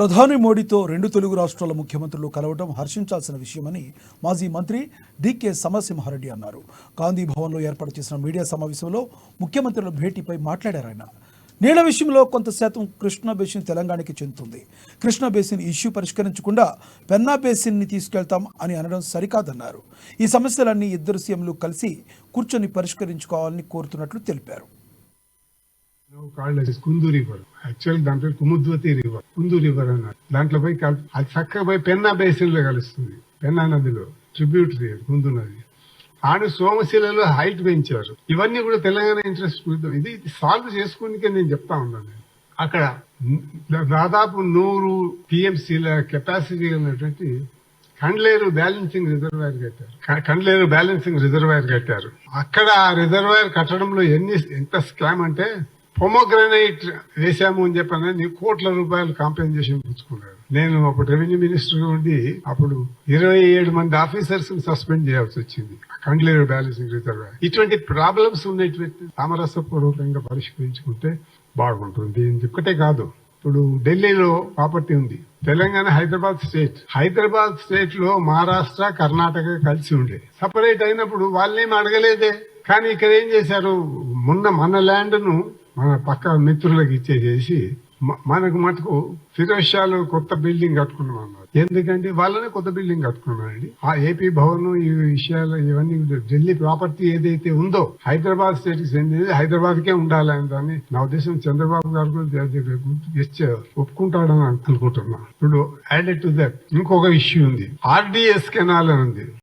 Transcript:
ప్రధాని మోడీతో రెండు తెలుగు రాష్ట్రాల ముఖ్యమంత్రులు కలవడం హర్షించాల్సిన విషయమని మాజీ మంత్రి డీకే సమరసింహారెడ్డి అన్నారు. గాంధీ భవన్లో ఏర్పాటు చేసిన మీడియా సమావేశంలో ముఖ్యమంత్రుల భేటీపై మాట్లాడారు ఆయన. నీళ్ల విషయంలో కొంత శాతం కృష్ణా బేసిన్ తెలంగాణకి చెందుతుంది. కృష్ణా బేసిన్ ఇష్యూ పరిష్కరించకుండా పెన్నా బేసిన్ని తీసుకెళ్తాం అని అనడం సరికాదన్నారు. ఈ సమస్యలన్నీ ఇద్దరు సీఎంలు కలిసి కూర్చొని పరిష్కరించుకోవాలని కోరుతున్నట్లు తెలిపారు. కుందు రివర్ యాక్చువల్ దాంట్లో కుముద్వతి రివర్, కుందు రివర్ అన్నారు. దాంట్లో పోయి అది చక్కగా పోయి పెన్నా బేసిన్ లో కలుస్తుంది. పెన్నా నదిలో ట్రిబ్యూటరీ కుందు నది. ఆడు సోమశిలలో హైట్ పెంచారు. ఇవన్నీ కూడా తెలంగాణ ఇంట్రెస్ట్. ఇది సాల్వ్ చేసుకునే నేను చెప్తా ఉన్నాను. అక్కడ దాదాపు 100 టీఎంసీల కెపాసిటీ ఉన్నటువంటి కండ్లేరు బ్యాలెన్సింగ్ రిజర్వాయర్ కట్టారు. కండ్లేరు బ్యాలెన్సింగ్ రిజర్వాయర్ కట్టారు. అక్కడ ఆ రిజర్వాయర్ కట్టడంలో ఎంత స్కామ్ అంటే, పొమోగ్రనైట్ వేశాము అని చెప్పని కోట్ల రూపాయలు కాంపెన్సేషన్ పుచ్చుకున్నారు. నేను అప్పుడు రెవెన్యూ మినిస్టర్ గా ఉండి అప్పుడు 27 మంది ఆఫీసర్స్ ని సస్పెండ్ చేయాల్సి వచ్చింది. Kandleru balancing reservoir. ఇటువంటి ప్రాబ్లమ్స్ ఉన్నటువంటి సామరస్యపూర్వకంగా పరిష్కరించుకుంటే బాగుంటుంది. ఒక్కటే కాదు, ఇప్పుడు ఢిల్లీలో ప్రాపర్టీ ఉంది. తెలంగాణ హైదరాబాద్ స్టేట్ లో మహారాష్ట్ర కర్ణాటక కలిసి ఉండే. సపరేట్ అయినప్పుడు వాళ్ళేం అడగలేదే. కానీ ఇక్కడ ఏం చేశారు, మన ల్యాండ్ ను మన పక్క మిత్రులకు ఇచ్చేసేసి మనకు మటుకు ఫిరోజ్ షాలో కొత్త బిల్డింగ్ కట్టుకున్నాం అన్నారు. ఎందుకంటే వాళ్ళనే కొత్త బిల్డింగ్ కట్టుకున్నారండి. ఆ ఏపీ భవన్ ఈ విషయాలు ఇవన్నీ ఢిల్లీ ప్రాపర్టీ ఏదైతే ఉందో హైదరాబాద్ స్టేట్ కి చెందింది హైదరాబాద్ కే ఉండాలని దాన్ని నా ఉద్దేశం చంద్రబాబు గారు కూడా ఒప్పుకుంటాడని అనుకుంటున్నా. ఇప్పుడు యాడెడ్ టు దట్ ఇంకొక ఇష్యూ ఉంది. ఆర్డీఎస్ కెనాల్ అని ఉంది.